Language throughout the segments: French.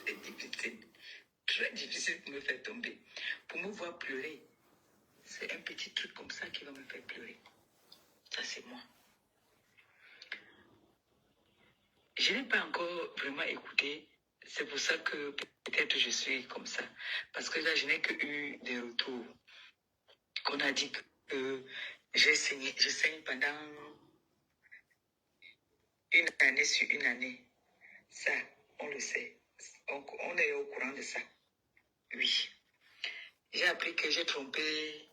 C'est difficile. Très difficile de me faire tomber. Pour me voir pleurer, c'est un petit truc comme ça qui va me faire pleurer. Ça, c'est moi. Je n'ai pas encore vraiment écouté. C'est pour ça que peut-être je suis comme ça. Parce que là, je n'ai que eu des retours. Qu'on a dit que je saigne pendant une année sur une année. Ça, on le sait. On est au courant de ça. Oui. J'ai appris que j'ai trompé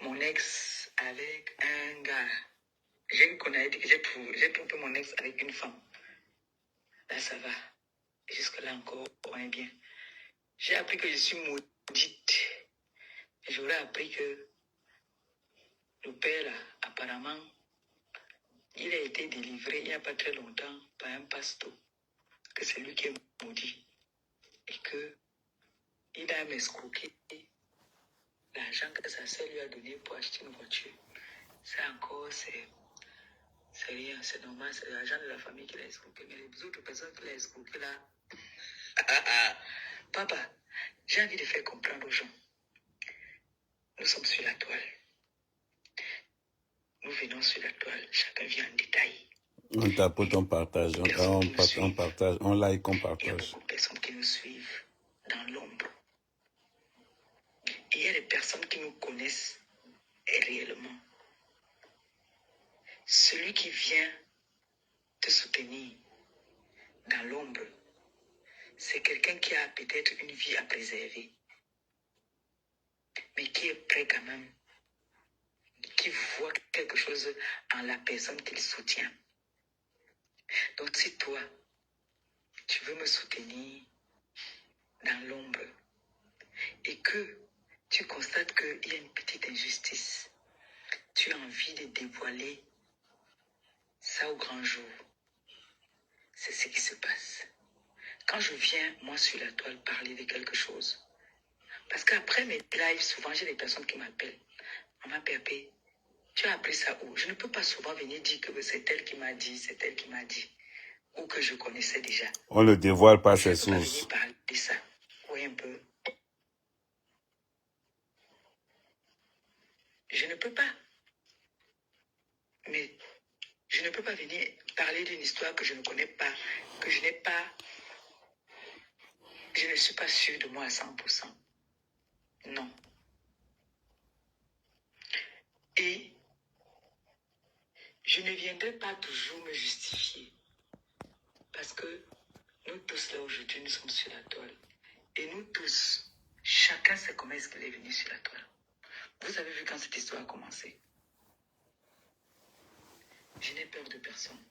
mon ex avec un gars. J'ai vu qu'on a dit que j'ai trompé mon ex avec une femme. Là, ça va. Jusque-là encore, on est bien. J'ai appris que je suis maudite. J'aurais appris que le père, là, apparemment, il a été délivré il n'y a pas très longtemps par un pasteur. Que c'est lui qui est maudit. Et que il a m'escroqué l'argent que sa sœur lui a donné pour acheter une voiture. Ça encore, c'est rien, c'est normal, c'est l'argent de la famille qui l'a escroqué. Mais les autres personnes qui l'ont escroqué là, papa, j'ai envie de faire comprendre aux gens. Nous sommes sur la toile. Nous venons sur la toile, chacun vient en détail. On tapote, on partage, on partage, on like, on Il y a partage. beaucoup de personnes qui nous suivent dans l'ombre. Et il y a des personnes qui nous connaissent réellement. Celui qui vient te soutenir dans l'ombre, c'est quelqu'un qui a peut-être une vie à préserver, mais qui est prêt quand même, qui voit quelque chose en la personne qu'il soutient. Donc si toi, tu veux me soutenir dans l'ombre et que tu constates qu'il y a une petite injustice, tu as envie de dévoiler ça au grand jour, c'est ce qui se passe. Quand je viens, moi, sur la toile, parler de quelque chose, parce qu'après mes lives, souvent, j'ai des personnes qui m'appellent. Maman Pépé, tu as appris ça où? Je ne peux pas souvent venir dire que c'est elle qui m'a dit, c'est elle qui m'a dit, ou que je connaissais déjà. On ne dévoile pas ses Je ne peux pas sources. venir parler de ça. Oui, un peu. Je ne peux pas. Mais je ne peux pas venir parler d'une histoire que je ne connais pas, que je n'ai pas, je ne suis pas sûre de moi à 100%. Non. Et je ne viendrai pas toujours me justifier. Parce que nous tous là aujourd'hui, nous sommes sur la toile. Et nous tous, chacun sait comment est-ce qu'il est venu sur la toile. Vous avez vu quand cette histoire a commencé. Je n'ai peur de personne.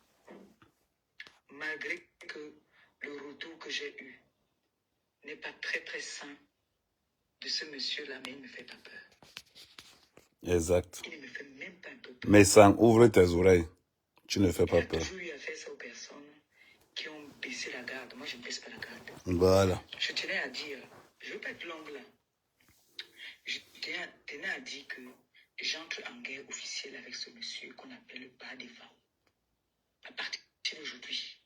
Malgré que le retour que j'ai eu n'est pas très très sain de ce monsieur-là, mais il ne me fait pas peur. Exact. Il ne me fait même pas un peu peur. Mais ça ouvre tes oreilles. Tu ne fais Il pas a peur. toujours eu à faire ça aux personnes qui ont baissé la garde. Moi, je ne baisse pas la garde. Voilà. Je tenais à dire, je ne veux pas être longue là. Je tenais à dire que j'entre en guerre officielle avec ce monsieur qu'on appelle le Badeva. À partir d'aujourd'hui,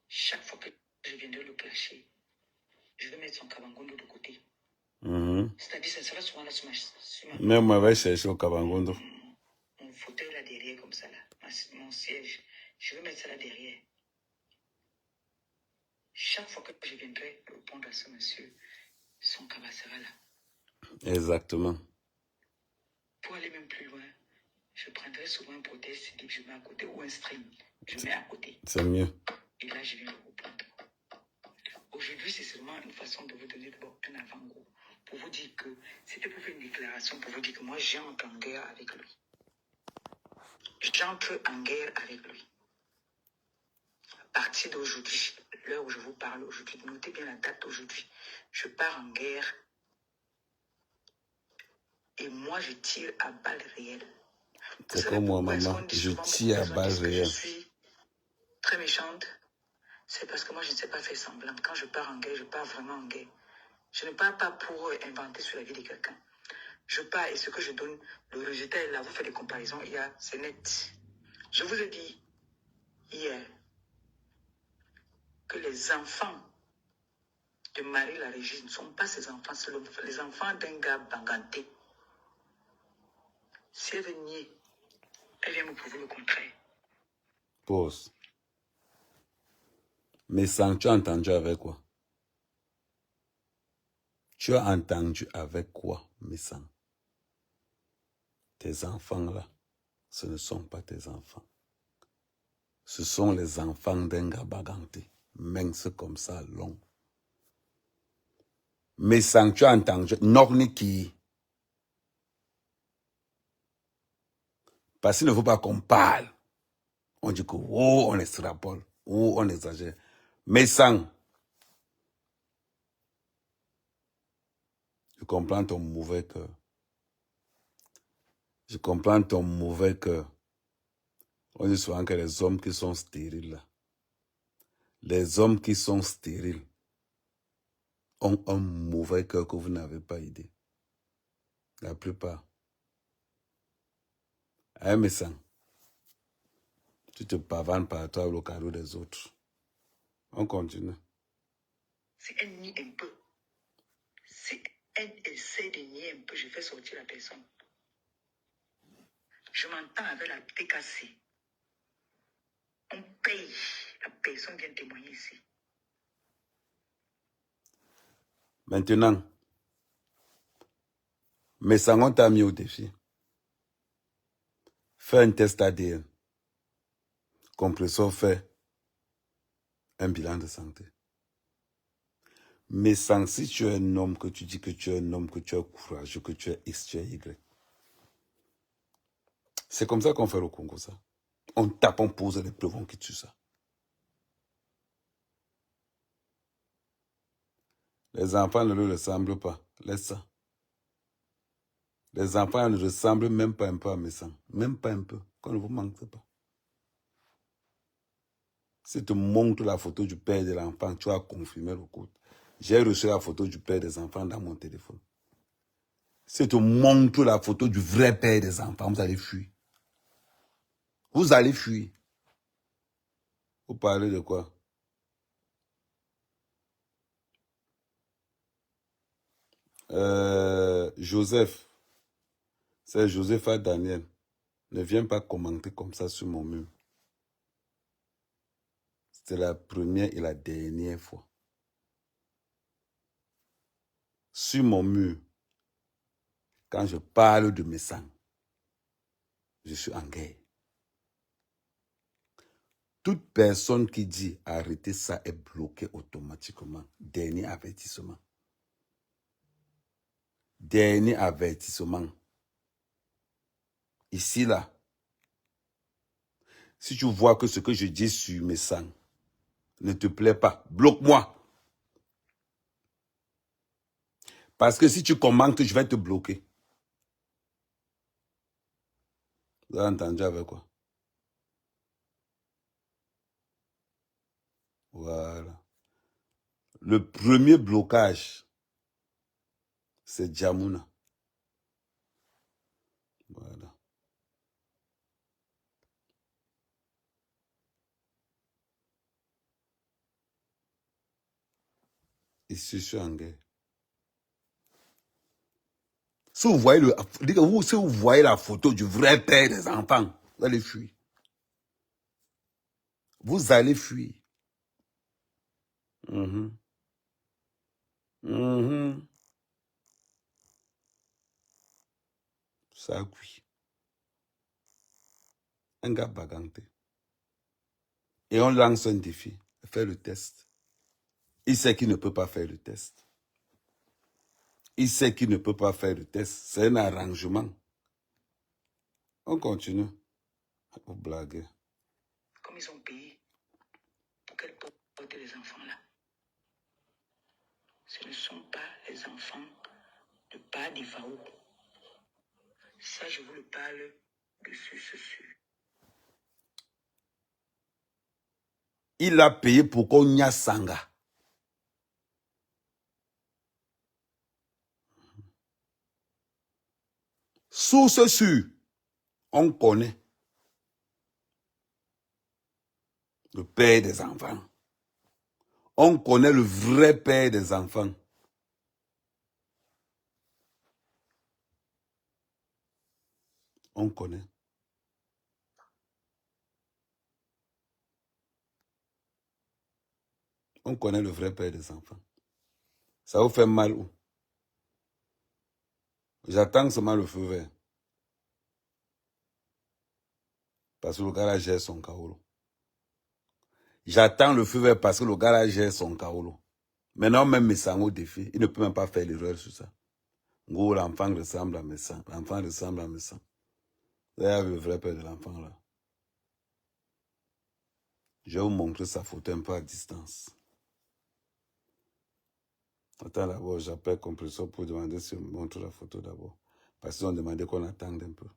chaque fois que je viendrai le clasher, je vais mettre son kabangondo de côté. C'est-à-dire, ça sera souvent là sur ma Même moi, je vais chercher au Kabangondo. mon fauteuil là derrière, comme ça là, mon siège. Je vais mettre ça là derrière. Chaque fois que je viendrai répondre à ce monsieur, son cabas sera là. Exactement. Pour aller même plus loin, je prendrai souvent un protège CD que je mets à côté ou un string, je mets à côté. C'est mieux. Et là, je viens le reprendre. Aujourd'hui, c'est seulement une façon de vous donner d'abord un avant-goût. Pour vous dire que c'était pour faire une déclaration, pour vous dire que moi, j'entre en guerre avec lui. J'entre en guerre avec lui. À partir d'aujourd'hui, l'heure où je vous parle aujourd'hui, notez bien la date d'aujourd'hui. Je pars en guerre et moi, je tire à balles réelles. C'est comme moi, maman. Je tire à balles réelles. Je suis très méchante. C'est parce que moi, je ne sais pas faire semblant. Quand je pars en guerre, je pars vraiment en guerre. Je ne pars pas pour inventer sur la vie de quelqu'un. Je pars et ce que je donne, le résultat est là. Vous faites des comparaisons, c'est net. Je vous ai dit hier que les les enfants de Marie la Régine ne sont pas ses enfants, c'est les enfants d'un gars banganté. Si elle veut nier, elle vient me prouver le contraire. Pause. Mais sans, tu as entendu avec quoi? Tu as entendu avec quoi, mes sangs? Tes enfants là, ce ne sont pas tes enfants. Ce sont les enfants d'un gars baganté, mince comme ça, long. Mais sans, tu as entendu, Norni qui. Parce qu'il ne faut pas qu'on parle. On dit que, oh, on extrapole, oh, on exagère. Mais sans, je comprends ton mauvais cœur. Je comprends ton mauvais cœur. On dit souvent que les hommes qui sont stériles, là, les hommes qui sont stériles ont un mauvais cœur que vous n'avez pas idée. La plupart. Ah, mais ça, tu te pavanes par toi au cadeau des autres. On continue. Si elle nie un peu, si elle essaie de nier un peu, je fais sortir la personne. Je m'entends avec la TKC. On paye. La personne vient témoigner ici. Maintenant, mais ça, on t'a mis au défi. Fais un test ADN. Compresseur fait un bilan de santé. Mais sans, si tu es un homme, que tu dis que tu es un homme, que tu es courageux, que tu es X, tu es Y. C'est comme ça qu'on fait au Congo, ça. On tape, on pose les preuves, on quitte sur ça. Les enfants ne le ressemblent pas. Laisse ça. Les enfants ne ressemblent même pas un peu à mes sangs. Même pas un peu. Qu'on ne vous manque pas. Si tu te montres la photo du père de l'enfant, tu vas confirmer le coup. J'ai reçu la photo du père des enfants dans mon téléphone. Si tu te montres la photo du vrai père des enfants, vous allez fuir. Vous allez fuir. Vous parlez de quoi? Joseph. C'est Joseph à Daniel. Ne viens pas commenter comme ça sur mon mur. C'était la première et la dernière fois. Sur mon mur, quand je parle de mes sangs, je suis en guerre. Toute personne qui dit arrêter ça est bloquée automatiquement. Dernier avertissement. Dernier avertissement. Ici, là. Si tu vois que ce que je dis sur mes sangs ne te plaît pas, bloque-moi. Parce que si tu commentes, je vais te bloquer. Vous avez entendu avec quoi? Voilà. Le premier blocage, c'est Djamouna. Voilà. Ici, je suis en guerre. Si vous voyez si vous voyez la photo du vrai père des enfants, vous allez fuir. Vous allez fuir. Ça a cuit. Un gars baganté. Et on lance un défi. Faire le test. Il sait qu'il ne peut pas faire le test. Il sait qu'il ne peut pas faire le test. C'est un arrangement. On continue. Vous blaguez. Comme ils ont payé pour qu'elle porte les enfants là. Ce ne sont pas les enfants de pas d'Ivaou. Ça, je vous le parle dessus, ce sûr. Il a payé pour qu'on y a sanga. Source sûre, on connaît le père des enfants. On connaît le vrai père des enfants. On connaît. On connaît le vrai père des enfants. Ça vous fait mal où? J'attends seulement le feu vert. Parce que le gars là gère son kaolo. J'attends le feu vert parce que le gars là gère son kaolo. Maintenant, même mes sangs au défi, il ne peut même pas faire l'erreur sur ça. Gros, l'enfant ressemble à mes sangs. L'enfant ressemble à mes sangs. Vous avez le vrai père de l'enfant là. Je vais vous montrer sa photo un peu à distance. Attends d'abord, j'appelle compresseur pour demander si on me montre la photo d'abord. Parce qu'ils ont demandé qu'on attende un peu.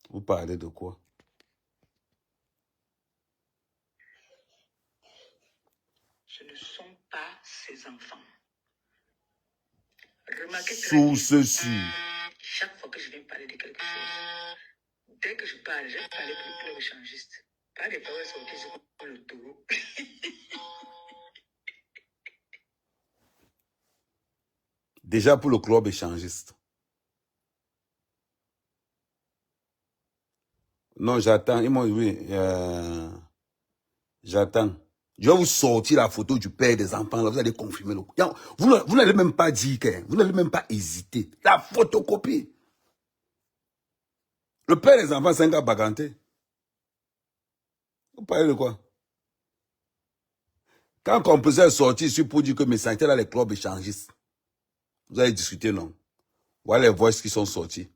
Vous parlez de quoi? Ce ne sont pas ses enfants. Remarquez très Sous bien. ceci. Chaque fois que je viens parler de quelque chose, dès que je parle, je parle pour le club échangiste. Pas des fois où sortir sur le taureau. Déjà pour le club échangiste. Non, j'attends. Ils m'ont dit, oui, j'attends. Je vais vous sortir la photo du père des enfants. Là, vous allez confirmer le coup. Vous n'allez même pas dire que, vous n'allez même pas hésiter. La photocopie. Le père des enfants, c'est un gars baganté. Vous parlez de quoi? Quand Compresseur est sorti ici pour dire que mes sanitaires là, les clubs échangistes, vous allez discuter, non? Voilà les voix qui sont sorties.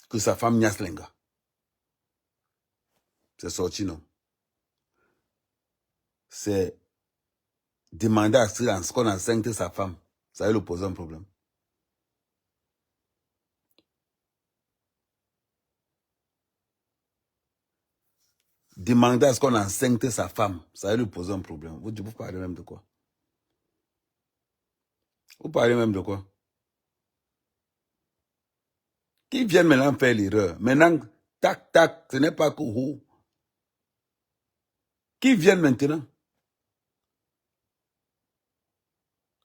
Que sa femme Nias Lenga. C'est sorti, non? C'est demander à ce qu'on enceinte sa femme. Ça va lui poser un problème. Demander à ce qu'on enceinte sa femme. Ça va lui poser un problème. Vous parlez même de quoi? Vous parlez même de quoi? Qui viennent maintenant faire l'erreur? Maintenant, tac, tac, ce n'est pas que vous. Qui viennent maintenant?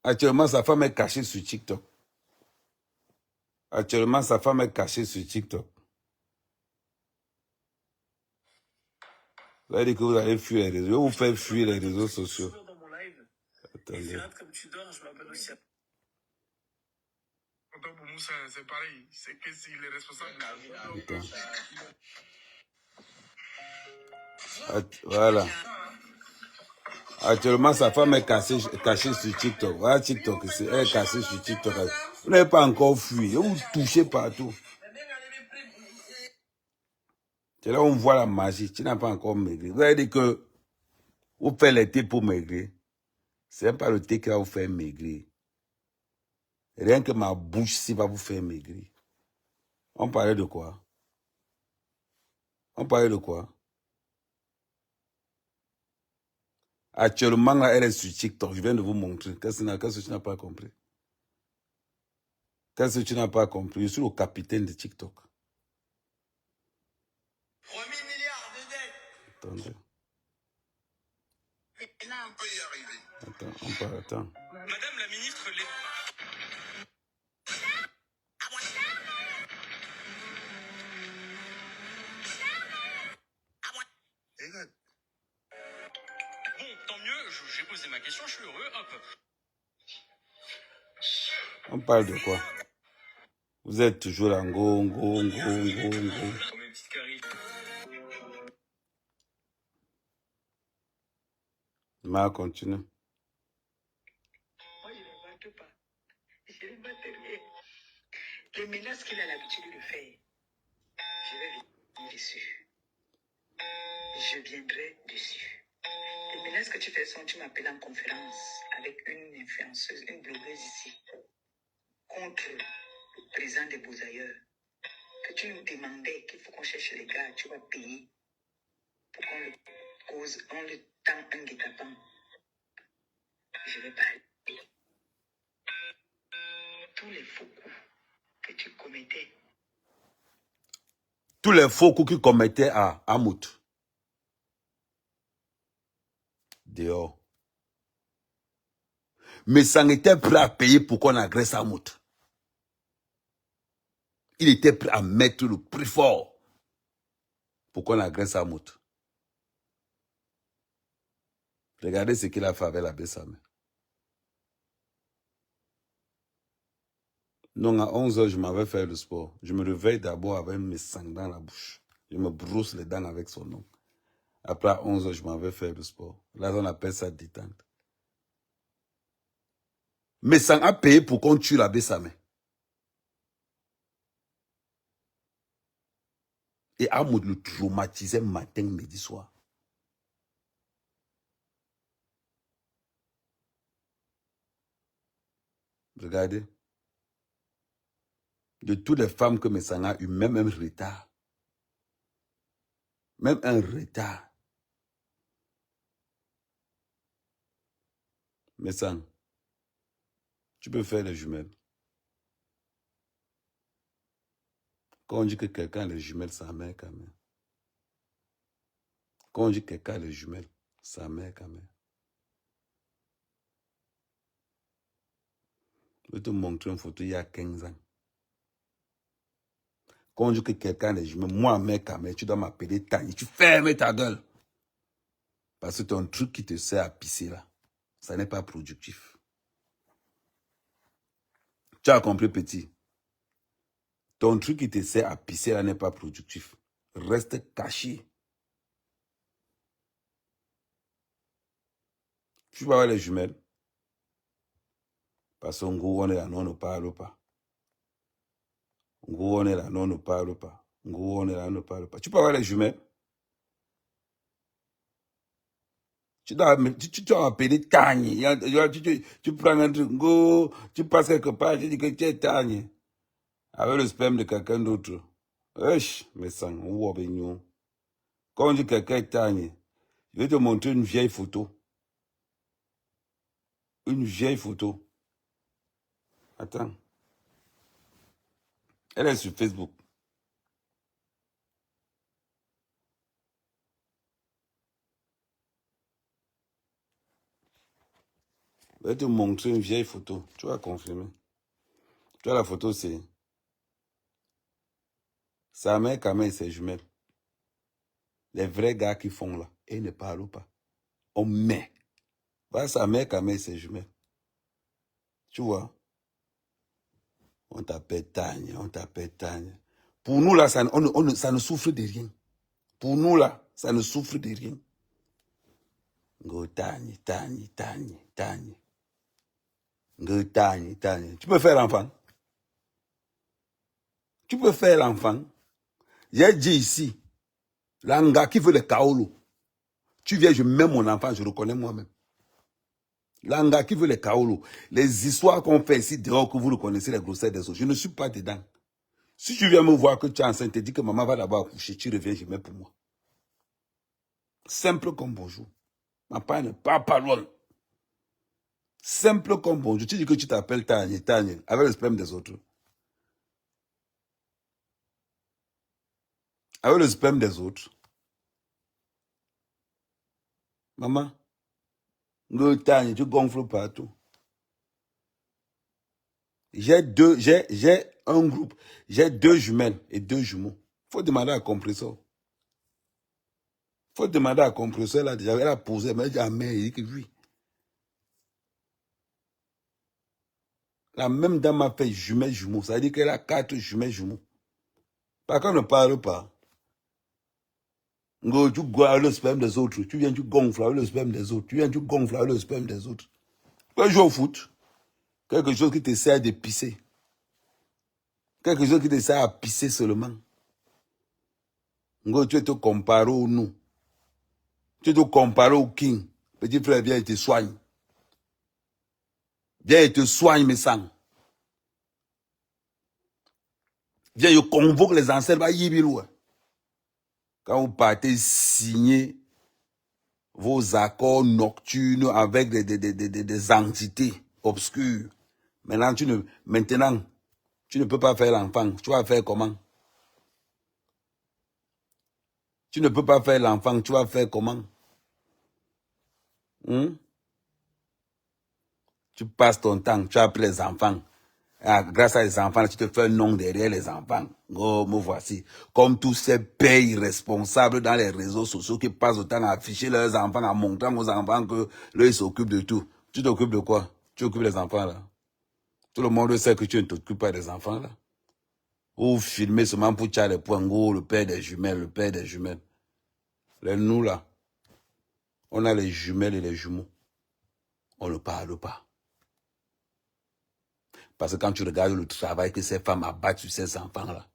Actuellement, sa femme est cachée sur TikTok. Actuellement, sa femme est cachée sur TikTok. Vous allez dire que vous allez fuir les réseaux. Je vais vous faire fuir les réseaux sociaux. Attendez. Pour Moussa, c'est pareil. C'est que s'il est responsable. Voilà. Actuellement, sa femme est cachée sur TikTok. Voilà TikTok ici. Elle est cachée sur TikTok. Vous n'avez pas encore fui. Vous touchez partout. C'est là où on voit la magie. Tu n'as pas encore maigri. Vous avez dit que vous faites les thés pour maigrir. Ce n'est pas le thé qui va vous faire maigrir. Rien que ma bouche ici va vous faire maigrir. On parlait de quoi? On parlait de quoi? Actuellement, là, elle est sur TikTok. Je viens de vous montrer. Qu'est-ce que tu n'as pas compris? Qu'est-ce que tu n'as pas compris? Je suis le capitaine de TikTok. 3 000 milliards de dettes. Attendez. On peut y arriver. Attends. Madame la ministre, Bon, tant mieux, j'ai posé ma question, je suis heureux, hop. On parle de quoi? Vous êtes toujours là, go. Ma continue. Moi, je ne batte pas. Je ne batte rien. Les menaces qu'il a l'habitude de faire, je vais venir dessus. Je viendrai dessus. Les menaces que tu fais sont, tu m'appelles en conférence avec une influenceuse, une blogueuse ici, contre le président des Beaux-Ailleurs, que tu nous demandais qu'il faut qu'on cherche les gars, tu vas payer pour qu'on le cause, on le tend un guet-apens. Je vais parler. Tous les faux coups que tu commettais. Tous les faux coups qu'il commettait à Amout. Dehors. Mais ça était prêt à payer pour qu'on agresse Amout. Il était prêt à mettre le prix fort pour qu'on agresse Amout. Regardez ce qu'il a fait avec la Bessame. Non, à 11 h, je m'avais fait le sport. Je me réveille d'abord avec mes sangs dans la bouche. Je me brousse les dents avec son nom. Après, à 11 h, je m'avais fait le sport. Là, on appelle ça détente. Mais ça a payé pour qu'on tue la Bessame. Et Amoud le traumatisait matin, midi, soir. Regardez. De toutes les femmes que Messang a eu, même un retard. Même un retard. Messang, tu peux faire les jumelles. Quand on dit que quelqu'un a les jumelles, sa mère quand même. Quand on dit que quelqu'un a les jumelles, sa mère quand même. Je vais te montrer une photo il y a 15 ans. Quand on dit que quelqu'un a les jumelles, moi, mère quand même, tu dois m'appeler Tani. Tu fermes ta gueule. Parce que ton truc qui te sert à pisser là, ça n'est pas productif. Tu as compris, petit? Ton truc qui te sert à pisser là n'est pas productif. Reste caché. Tu vas voir les jumelles. Parce qu'en gros, on est là, non, on ne parle pas. En gros, on est là, non, on ne parle pas. En gros, on est là, on ne parle pas. Tu peux avoir les jumelles. Tu dois appeler Tani. Tu prends un truc, go, tu passes quelque part, tu dis que tu es Tani. Avec le sperme de quelqu'un d'autre. Wesh, mais ça, on va venir. Quand on dit quelqu'un est Tani, je vais te montrer une vieille photo. Une vieille photo. Attends. Elle est sur Facebook. Je vais te montrer une vieille photo. Tu vas confirmer. Tu vois la photo, c'est sa mère, quand même, ses jumelles. Les vrais gars qui font là. Et ils ne parlent pas. On met. Voilà sa mère, quand même, ses jumelles. Tu vois. On t'appelle Tanya, on t'appelle Tanya. Pour nous, là, ça ne souffre de rien. Pour nous, là, ça ne souffre de rien. Go Tanya, Tanya, Tanya, Tanya. Go Tanya, Tanya. Tu peux faire l'enfant. Tu peux faire l'enfant. J'ai dit ici, l'anga qui veut le kaolo. Tu viens, je mets mon enfant, je reconnais moi-même. L'anga qui veut les kaolo. Les histoires qu'on fait ici dehors, que vous reconnaissez les grossesses des autres. Je ne suis pas dedans. Si tu viens me voir que tu es enceinte, te dis que maman va d'abord accoucher, tu reviens, je mets pour moi. Simple comme bonjour. Ma part ne parle pas loin. Simple comme bonjour. Tu dis que tu t'appelles Tanya, Tanya, avec le sperme des autres. Avec le sperme des autres. Maman, Tanya, tu gonfles partout. J'ai un groupe, j'ai 2 jumelles et 2 jumeaux. Faut demander à compresseur. Faut demander à compresseur là déjà. Elle a posé, mais elle dit à mère, il dit que oui. La même dame a fait jumelles jumeaux. Ça veut dire qu'elle a 4 jumelles jumeaux. Par contre, on ne parle pas. Tu goûtes le sperme des autres. Tu viens, tu gonfles avec le sperme des autres. Tu viens, tu gonfles avec le sperme des autres. Tu vas jouer au foot. Quelque chose qui te sert de pisser. Quelque chose qui te sert à pisser seulement. Tu vas te comparer au nous. Tu te compares au king. Petit frère, viens, il te soigne. Viens, il te soigne, mes sangs. Viens, je convoque les ancêtres. Quand vous partez signer vos accords nocturnes avec des entités obscures. Maintenant, tu ne peux pas faire l'enfant. Tu vas faire comment? Tu ne peux pas faire l'enfant. Tu vas faire comment? Tu passes ton temps, tu as appelé les enfants. Ah, grâce à les enfants, tu te fais un nom derrière les enfants. Oh, me voici. Comme tous ces pères irresponsables dans les réseaux sociaux qui passent le temps à afficher leurs enfants, à montrer aux enfants que là, ils s'occupent de tout. Tu t'occupes de quoi? Tu occupes des enfants là. Tout le monde sait que tu ne t'occupes pas des enfants là. Ou filmer seulement pour tirer les points, le père des jumelles, le père des jumelles. Nous là, on a les jumelles et les jumeaux. On ne parle pas. Parce que quand tu regardes le travail que ces femmes abattent sur ces enfants-là,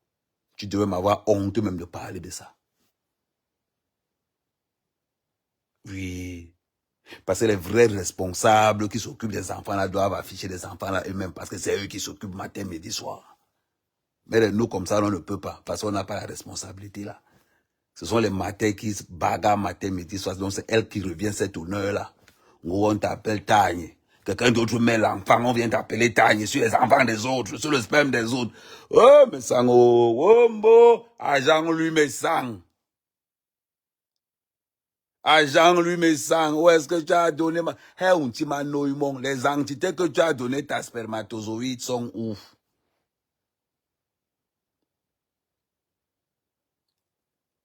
tu devrais m'avoir honte même de parler de ça. Oui. Parce que les vrais responsables qui s'occupent des enfants-là doivent afficher les enfants-là eux-mêmes parce que c'est eux qui s'occupent matin, midi, soir. Mais nous, comme ça, on ne peut pas parce qu'on n'a pas la responsabilité là. Ce sont les matins qui se bagarrent matin, midi, soir. Donc c'est elle qui revient cet honneur-là. On t'appelle Tagne. Quelqu'un d'autre met l'enfant, on vient t'appeler Tagne sur les enfants des autres, sur le sperme des autres. Oh, mais sang, oh, mbo, agent lui me sang. Agent lui me sang. Où est-ce que tu as donné les entités que tu as donné ta spermatozoïde sont ouf.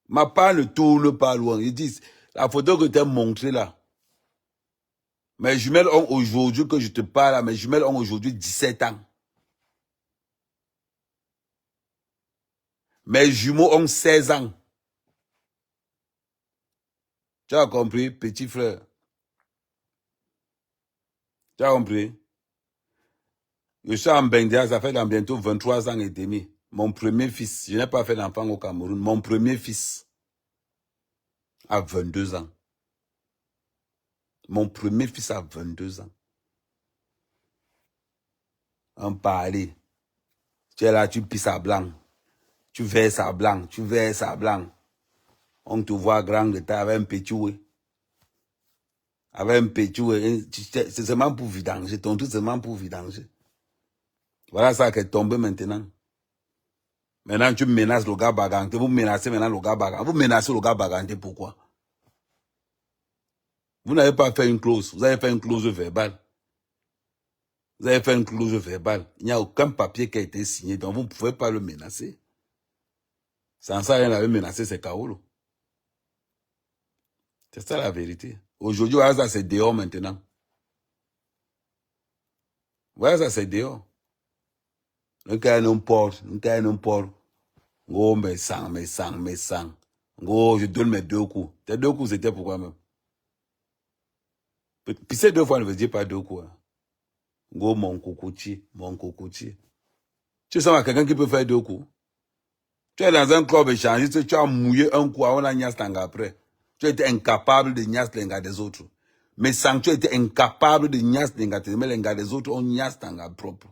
Ma part ne tourne pas loin. Ils disent, la photo que tu as montrée là, mes jumelles ont aujourd'hui, que je te parle, mes jumelles ont aujourd'hui 17 ans. Mes jumeaux ont 16 ans. Tu as compris, petit frère? Tu as compris? Je suis en Bendia, ça fait dans bientôt 23 ans et demi. Mon premier fils, je n'ai pas fait d'enfant au Cameroun, mon premier fils a 22 ans. Mon premier fils a 22 ans. On parlait. Tu es là, tu pisses à blanc. Tu verses à blanc, tu verses à blanc. On te voit grand de taille avec un petit oué. Avec un petit oué. C'est seulement pour vidanger. Ton tout c'est seulement pour vidanger. Voilà ça qui est tombé maintenant. Maintenant, tu menaces le gars Bagante. Vous menacez maintenant le gars Bagante. Vous menacez le gars Bagante, pourquoi? Vous n'avez pas fait une clause. Vous avez fait une clause verbale. Vous avez fait une clause verbale. Il n'y a aucun papier qui a été signé, donc vous ne pouvez pas le menacer. Sans ça, rien n'avait menacé, c'est Kaolo. C'est ça la vérité. Aujourd'hui, voilà, ça c'est dehors maintenant. Voilà, ça c'est dehors. Le cas n'importe, le cas n'importe. Oh, mes sangs. Oh, je donne mes 2 coups. Tes 2 coups, c'était pourquoi même? Pisser 2 fois ne veut dire pas 2 coups. Hein. Oh, mon cocotier. Tu sens à quelqu'un qui peut faire 2 coups? Tu es dans un club échangiste, tu as mouillé un coup, on a nias tanga après. Tu étais incapable de nias lenga des autres. Mais sans tu étais incapable de nias lenga des autres, on nias tanga propre.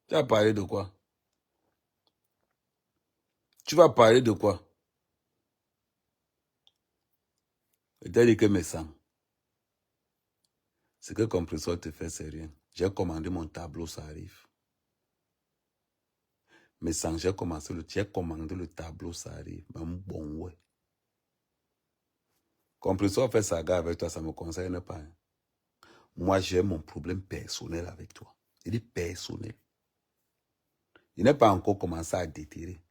Tu vas parler de quoi? Tu vas parler de quoi? Je t'ai dit que mes sangs. Ce que compresseur te fait, c'est rien. J'ai commandé mon tableau, ça arrive. Mais sans j'ai commandé le tableau, ça arrive. Même bon, ouais. Compresseur fait sa gare avec toi, ça ne me concerne pas. Hein. Moi, j'ai mon problème personnel avec toi. Il est personnel. Il n'est pas encore commencé à déterrer.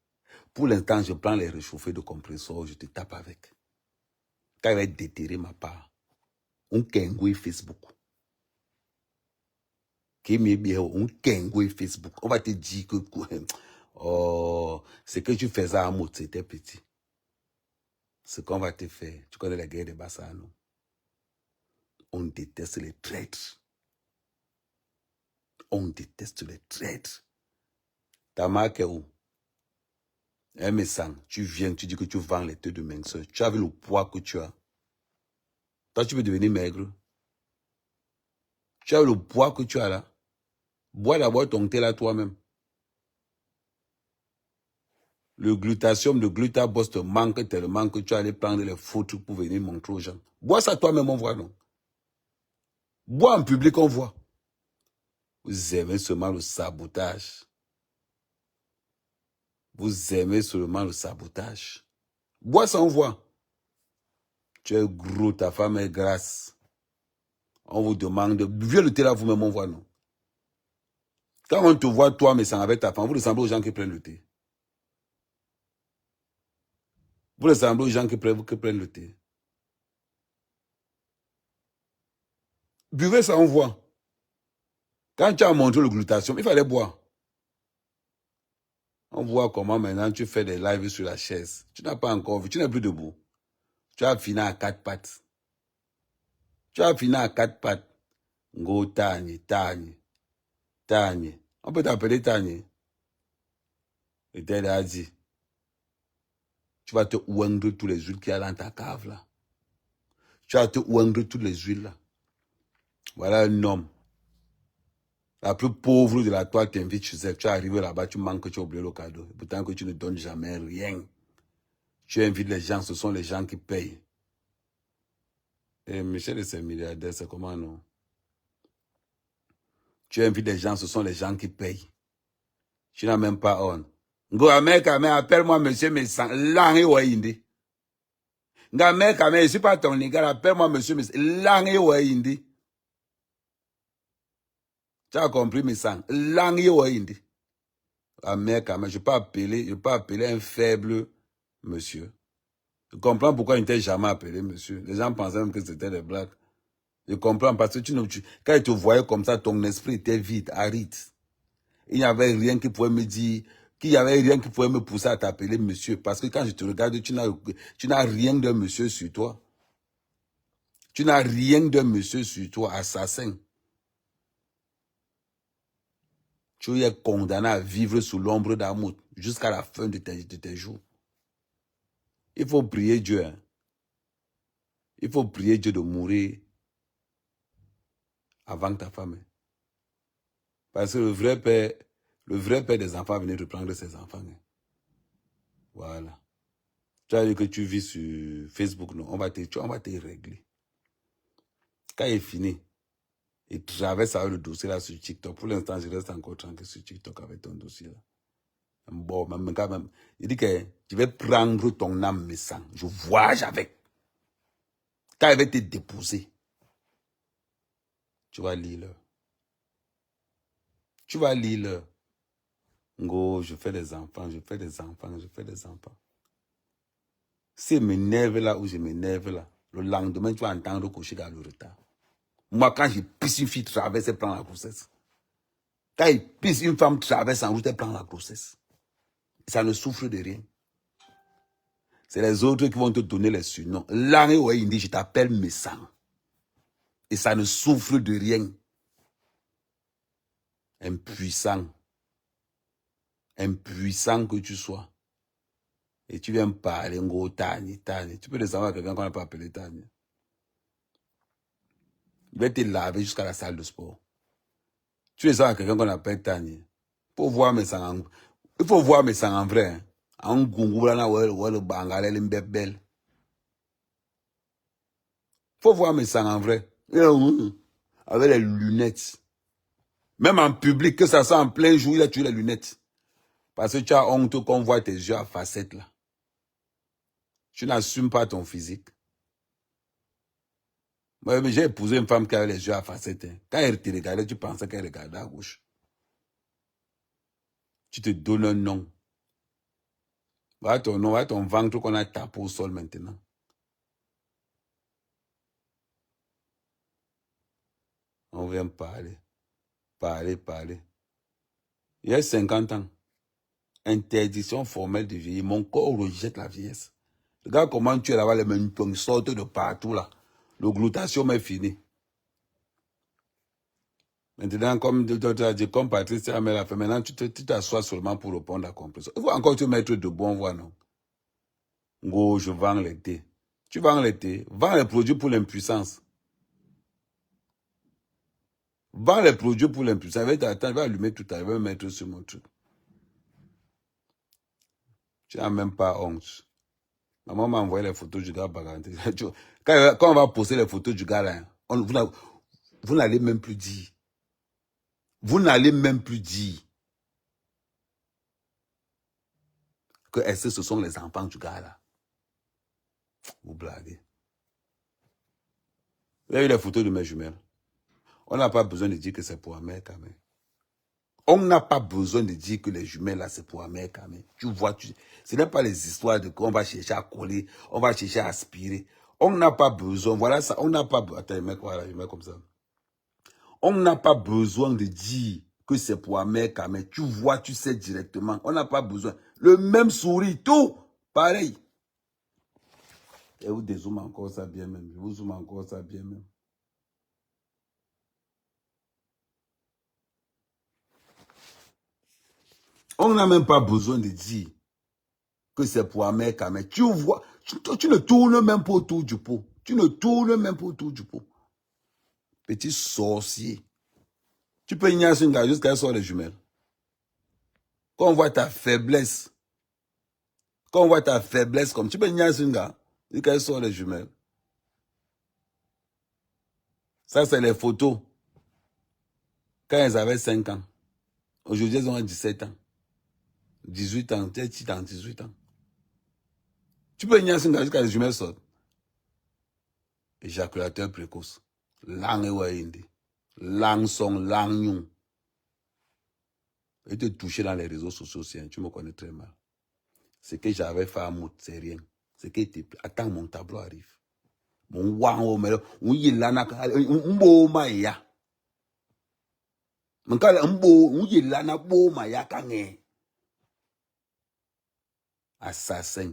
Pour l'instant, je prends les réchauffés de compresseur, je te tape avec. Quand il va déterrer ma part, on kengouille Facebook. Qui m'est bien, on kengouille Facebook. On va te dire que oh, ce que tu faisais à Mout, c'était petit. Ce qu'on va te faire, tu connais la guerre de Bassano. On déteste les traîtres. On déteste les traîtres. Ta marque est où? Mais sang, tu viens, tu dis que tu vends les teux de minceur. Tu as vu le poids que tu as. Toi, tu veux devenir maigre. Tu as vu le poids que tu as là. Bois d'abord ton thé là toi-même. Le glutathium, le glutabost te manque tellement que tu allais prendre les photos pour venir montrer aux gens. Bois ça toi-même, on voit, non? Bois en public, on voit. Vous aimez seulement le sabotage. Vous aimez seulement le sabotage. Bois ça, on voit. Tu es gros, ta femme est grasse. On vous demande, vieux le thé là, vous-même, on voit, non. Quand on te voit, toi, mais sans avec ta femme, vous ressemblez aux gens qui prennent le thé. Vous ressemblez aux gens qui prennent le thé. Buvez ça, on voit. Quand tu as montré le glutation, il fallait boire. On voit comment maintenant tu fais des lives sur la chaise. Tu n'as pas encore vu, tu n'es plus debout. Tu as fini à 4 pattes. Tu as fini à 4 pattes. Ngo Tani, Tani, Tani. On peut t'appeler Tani. Et Ted a dit, tu vas te ouindre tous les huiles qu'il y a dans ta cave là. Tu vas te ouindre toutes les huiles là. Voilà un homme. La plus pauvre de la toile t'invite chez elle. Tu es arrivé là-bas, tu manques, tu as oublié le cadeau. Pourtant que tu ne donnes jamais rien. Tu invites les gens, ce sont les gens qui payent. Et Michel et ses milliardaires, c'est comment non? Tu invites les gens, ce sont les gens qui payent. Tu n'as même pas honte. Ngo Ameka, mais appelle-moi monsieur Messan. Langue ou indi. Ngo Ameka, mais je suis pas ton légal, appelle-moi monsieur Messan. Langue ou indi. Tu as compris Messan? Langue ou indi. Ameka, mais je peux appeler un faible monsieur. Je comprends pourquoi il ne t'a jamais appelé monsieur. Les gens pensaient même que c'était des blagues. Je comprends parce que quand ils te voyaient comme ça, ton esprit était vide, aride. Il n'y avait rien qui pouvait me dire, qu'il n'y avait rien qui pouvait me pousser à t'appeler monsieur. Parce que quand je te regarde, tu n'as rien d'un monsieur sur toi. Tu n'as rien d'un monsieur sur toi, assassin. Tu es condamné à vivre sous l'ombre d'amour jusqu'à la fin de tes jours. Il faut prier Dieu. Hein. Il faut prier Dieu de mourir avant ta femme. Parce que le vrai père des enfants venait reprendre ses enfants. Hein. Voilà. Tu as dit que tu vis sur Facebook, non? On va te régler. Quand il est fini, il traverse avec le dossier là sur TikTok. Pour l'instant, je reste encore tranquille sur TikTok avec ton dossier là. Bon, même quand même, il dit que je vais prendre ton âme mais sang. Je voyage avec. Quand il va te déposer, tu vas lire l'heure. Tu vas lire l'heure. Ngo, je fais des enfants, je fais des enfants, je fais des enfants. Si je m'énerve là ou je m'énerve là, le lendemain, tu vas entendre coucher dans le retard. Moi, quand je pisse une fille traverse, elle prend la grossesse. Quand il pisse une femme traverse en route, elle prend la grossesse. Ça ne souffre de rien. C'est les autres qui vont te donner les surnoms. Là, il dit, je t'appelle Messan. Et ça ne souffre de rien. Impuissant. Impuissant que tu sois. Et tu viens me parler, Ngo, Tani, Tani. Tu peux le savoir à quelqu'un qu'on n'a pas appelé Tani. Il va te laver jusqu'à la salle de sport. Tu le savoir à quelqu'un qu'on appelle Tani. Il faut voir mes sangs en vrai. Hein. En Gungulana, le Bangalais, le Mbebel. Il faut voir mes sangs en vrai. Avec les lunettes. Même en public, que ça soit en plein jour, il a tué les lunettes. Parce que tu as honte qu'on voit tes yeux à facettes là. Tu n'assumes pas ton physique. Moi, j'ai épousé une femme qui avait les yeux à facettes. Hein. Quand elle te regardait, tu pensais qu'elle regardait à gauche. Tu te donnes un nom. Voilà ton nom, voilà ton ventre qu'on a tapé au sol maintenant. On vient parler. Parler. Il y a 50 ans. Interdiction formelle de vieillir. Mon corps rejette la vieillesse. Regarde comment tu es là-bas, les mentons sortent de partout là. Le glutation est fini. Maintenant, comme Patrice Amel a fait, maintenant tu t'assois seulement pour répondre à compréhension. Il faut encore te mettre de bon voix, non? Ngo, je vends les thés. Tu vends les thés. Vends les produits pour l'impuissance. Vends les produits pour l'impuissance. Il va allumer tout à l'heure. Il va me mettre sur mon truc. Tu n'as même pas honte. Maman m'a envoyé les photos du gars baganté. Quand on va poster les photos du gars là, vous n'allez même plus dire. Vous n'allez même plus dire que ce sont les enfants du gars là. Vous blaguez. Vous avez vu les photos de mes jumelles? On n'a pas besoin de dire que c'est pour Ahmed Kamé. On n'a pas besoin de dire que les jumelles là, c'est pour Ahmed Kamé. Tu vois, ce n'est pas les histoires de qu'on va chercher à coller, on va chercher à aspirer. On n'a pas besoin, voilà ça, on n'a pas besoin. Attends, mec, voilà, je mets comme ça. On n'a pas besoin de dire que c'est pour Ahmed Kamé. Tu vois, tu sais directement. On n'a pas besoin. Le même sourire, tout pareil. Et vous dézoomez encore ça bien même. Je vous zoome encore ça bien même. On n'a même pas besoin de dire que c'est pour Ahmed Kamé. Tu vois, tu ne tournes même pas autour du pot. Tu ne tournes même pas autour du pot. Petit sorcier. Tu peux ignorer une gars jusqu'à ce soit les jumelles. Quand on voit ta faiblesse, comme tu peux ignorer une gars jusqu'à ce soit les jumelles. Ça, c'est les photos. Quand elles avaient 5 ans. Aujourd'hui, elles ont 17 ans. 18 ans, 18 ans. Tu peux ignorer une gars jusqu'à les jumelles sortent. Éjaculateur précoce. Lang indi. Lang song, lang nyung. Et te toucher dans les réseaux sociaux, tu me connais très mal. Ce que j'avais fait à Mout, c'est rien. Ce qui était. Attends, mon tableau arrive. Mon wang, mais on y lana, on beau maya. Mon cas, on y lana, beau maya, kangé. Assassin.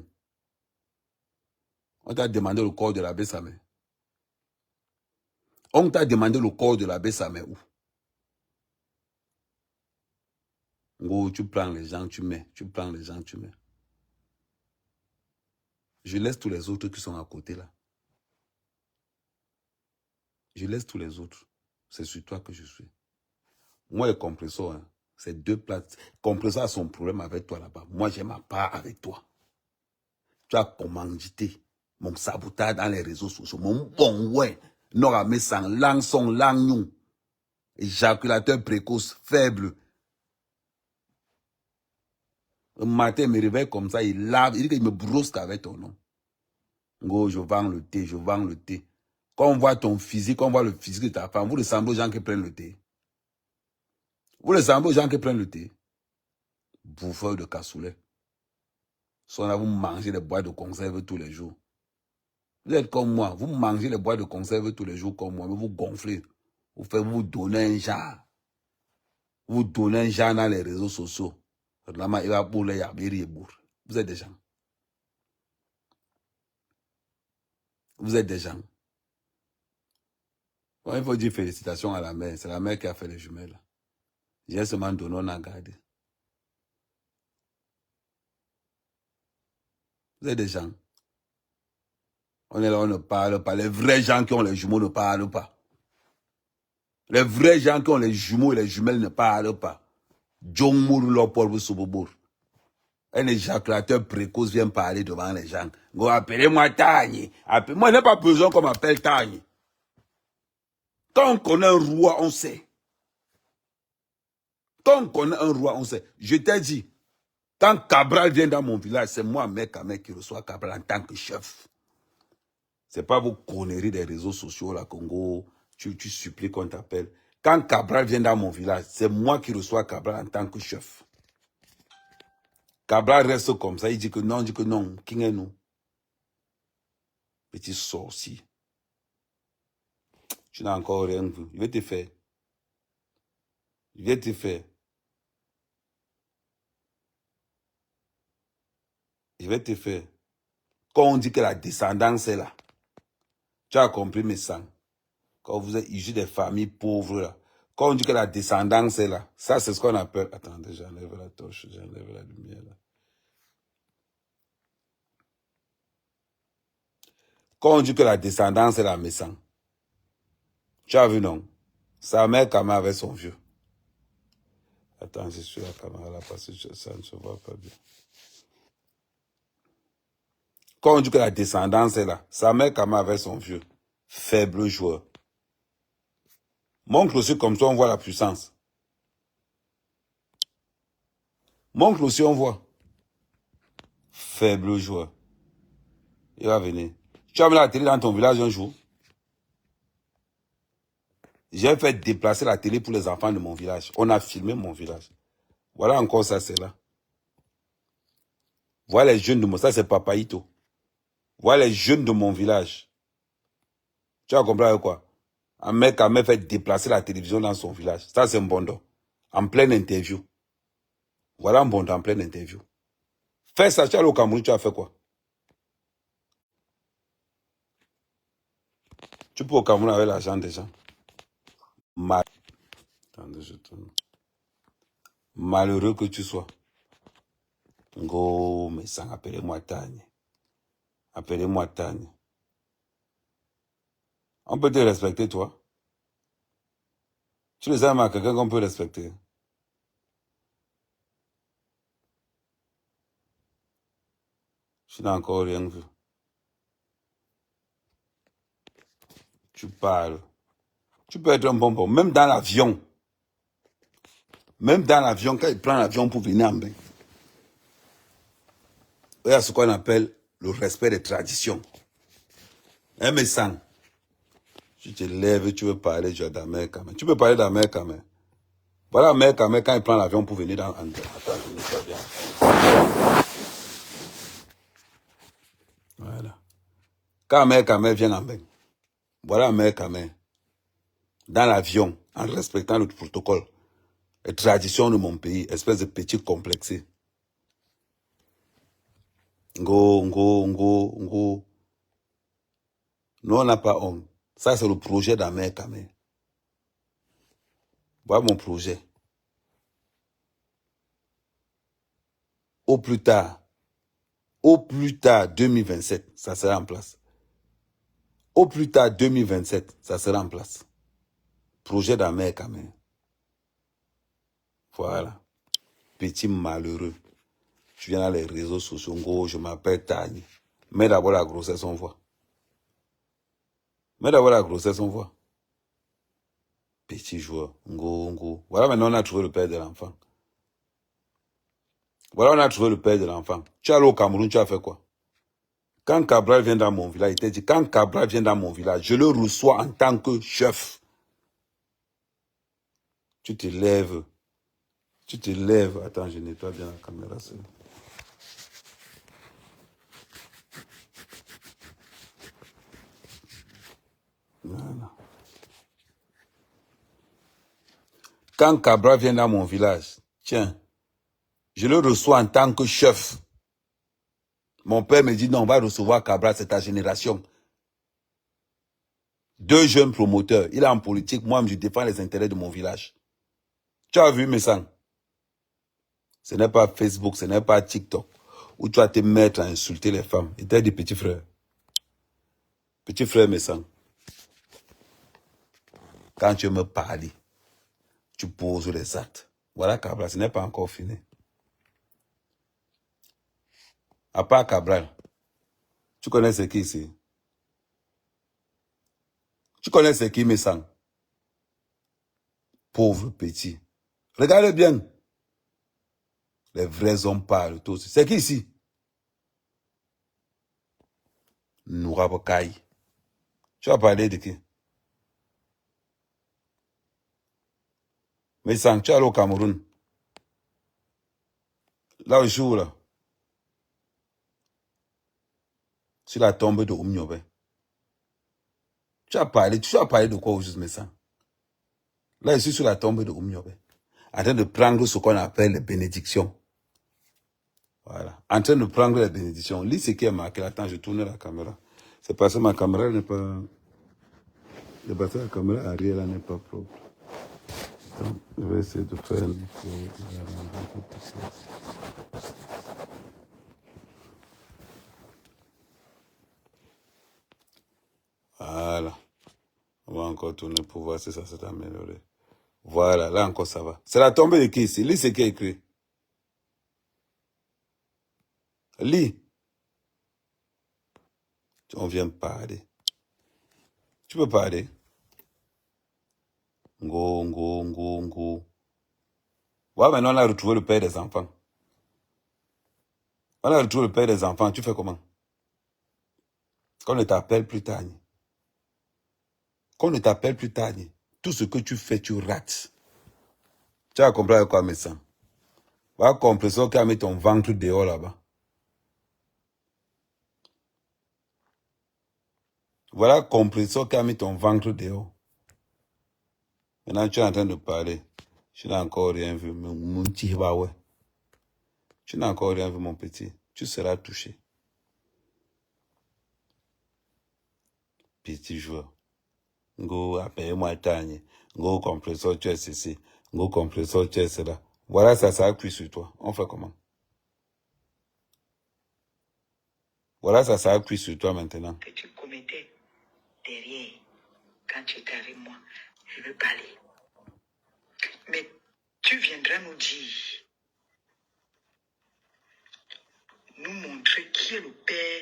On t'a demandé le corps de la Bessamé. On t'a demandé le corps de la Bessamé où? Ngo, tu prends les gens, tu mets. Tu prends les gens, tu mets. Je laisse tous les autres qui sont à côté là. Je laisse tous les autres. C'est sur toi que je suis. Moi, le compresseur, hein, c'est 2 places. Compresseur a son problème avec toi là-bas. Moi, j'ai ma part avec toi. Tu as commandité mon sabotage dans les réseaux sociaux. Mon bon ouais. Nora Messan, lang song, lang nyung. Éjaculateur précoce, faible. Un matin, il me réveille comme ça, il lave, il dit qu'il me brosse avec ton nom. Ngo, je vends le thé, je vends le thé. Quand on voit ton physique, quand on voit le physique de ta femme, vous ressemblez aux gens qui prennent le thé. Vous ressemblez aux gens qui prennent le thé. Bouffeur de cassoulet. Soit là, vous mangez les boîtes de conserve tous les jours. Vous êtes comme moi, vous mangez les boîtes de conserve tous les jours comme moi, mais vous gonflez. Vous donnez un genre. Vous donnez un genre dans les réseaux sociaux. Vous êtes des gens. Vous êtes des gens. Bon, il faut dire félicitations à la mère. C'est la mère qui a fait les jumelles. J'ai seulement donné, on a gardé. Vous êtes des gens. On est là, on ne parle pas. Les vrais gens qui ont les jumeaux ne parlent pas. Les vrais gens qui ont les jumeaux et les jumelles ne parlent pas. Un éjaculateur précoce vient parler devant les gens. Appelez-moi Tagny. Moi, je n'ai pas besoin qu'on m'appelle Tagny. Quand on connaît un roi, on sait. Quand on connaît un roi, on sait. Je t'ai dit, quand Cabral vient dans mon village, c'est moi, mec, qui reçoit Cabral en tant que chef. Ce n'est pas vos conneries des réseaux sociaux, là, Congo. Tu supplies qu'on t'appelle. Quand Cabral vient dans mon village, c'est moi qui reçois Cabral en tant que chef. Cabral reste comme ça, il dit que non, qui est nous? Petit sorcier. Tu n'as encore rien vu. Je vais te faire. Je vais te faire. Je vais te faire. Quand on dit que la descendance est là, tu as compris mes sangs. Quand vous êtes issus des familles pauvres là, quand on dit que la descendance est là, ça c'est ce qu'on appelle. Attendez, j'enlève la torche, j'enlève la lumière là. Quand on dit que la descendance est là, mes sangs. Tu as vu, non? Sa mère Kama avait son vieux. Attends, je suis la caméra là parce que ça ne se voit pas bien. Quand on dit que la descendance est là, sa mère Kama avait son vieux. Faible joueur. Montre aussi comme ça, on voit la puissance. Montre aussi, on voit. Faible joueur. Il va venir. Tu as mis la télé dans ton village un jour. J'ai fait déplacer la télé pour les enfants de mon village. On a filmé mon village. Voilà encore ça, c'est là. Voilà les jeunes de mon... Ça, c'est Papaïto. Voilà les jeunes de mon village. Tu as compris quoi? Un mec a même fait déplacer la télévision dans son village. Ça, c'est un bondo. En pleine interview. Voilà un bondo en pleine interview. Fais ça, tu es allé au Cameroun, tu as fait quoi? Tu peux au Cameroun avec l'argent des gens. Attendez, je tourne. Malheureux que tu sois. Ngo, mais sans appelez-moi Tanya. Appelez-moi Tanya. On peut te respecter, toi. Tu les aimes à quelqu'un qu'on peut respecter. Je n'ai encore rien vu. Tu parles. Tu peux être un bonbon. Même dans l'avion. Même dans l'avion, quand il prend l'avion pour venir en bain. Il y a ce qu'on appelle le respect des traditions. Un médecin. Tu te lèves, tu veux parler d'Amérique. Tu peux parler d'Amérique. Voilà Amérique quand il prend l'avion pour venir dans... Voilà. Quand Amérique vient en bain. Voilà Amérique dans l'avion, en respectant le protocole, les traditions de mon pays, espèce de petit complexé. Ngo. Nous, on n'a pas honte. Ça, c'est le projet d'Amérique. Voilà mon projet. Au plus tard, 2027, ça sera en place. Au plus tard, 2027, ça sera en place. Projet d'Amérique. Voilà. Petit malheureux. Tu viens dans les réseaux sociaux. Ngo, je m'appelle Tani. Mais d'abord la grossesse, on voit. Petit joueur. Ngo. Voilà, maintenant on a trouvé le père de l'enfant. Tu es allé au Cameroun, tu as fait quoi? Quand Cabral vient dans mon village, il t'a dit, quand Cabral vient dans mon village, je le reçois en tant que chef. Tu te lèves. Attends, je nettoie bien la caméra. Voilà. Quand Cabral vient dans mon village, tiens, je le reçois en tant que chef. Mon père me dit, non, on va recevoir Cabral, c'est ta génération. 2 jeunes promoteurs. Il est en politique, moi, je défends les intérêts de mon village. Tu as vu mes sangs? Ce n'est pas Facebook, ce n'est pas TikTok, où tu vas te mettre à insulter les femmes. Il t'a dit, petit frère. Petit frère, mes sangs. Quand tu me parles, tu poses les actes. Voilà Cabral, ce n'est pas encore fini. À part Cabral, tu connais ce qui ici? Tu connais ce qui me sent? Pauvre petit. Regarde bien. Les vrais hommes parlent tous. C'est qui ici? Nourabokai. Tu vas parler de qui? Mais sans tu es allé au Cameroun. Là, au jour, là. Sur la tombe de Oumniobe. Tu as parlé de quoi au juste, mais ça? Là, je suis sur la tombe de Oumniobe. En train de prendre ce qu'on appelle les bénédictions. Voilà. En train de prendre les bénédictions. Lis ce qui est marqué. Attends, je tourne la caméra. C'est parce que ma caméra n'est pas... C'est parce que la caméra arrière n'est pas propre. Attends, je vais essayer de faire un peu plus ça. Voilà. On va encore tourner pour voir si ça s'est amélioré. Voilà, là encore ça va. C'est la tombée de qui ici? Lis ce qui est écrit. Lis. On vient parler. Tu peux parler. Ngo. Ouais, maintenant on a retrouvé le père des enfants. Tu fais comment? Qu'on ne t'appelle plus Tani. tout ce que tu fais, tu rates. Tu vas comprendre quoi, mais ça. Va comprendre qu'à mettre ton ventre dehors là-bas. Voilà comprendre qu'à mettre ton ventre dehors. Maintenant, tu es en train de parler. Je n'ai encore rien vu. Mon petit, bah ouais. Tu n'as encore rien vu, mon petit. Tu seras touché. Petit joueur. Go, appelle-moi Tanya. Go, compresseur, tu es ceci. Go, compresseur, tu es cela. Voilà, ça a cuit sur toi. On fait comment? Voilà, ça a cuit sur toi maintenant. Que tu commettais derrière, quand tu étais avec moi, je veux parler. Mais tu viendras nous dire, nous montrer qui est le père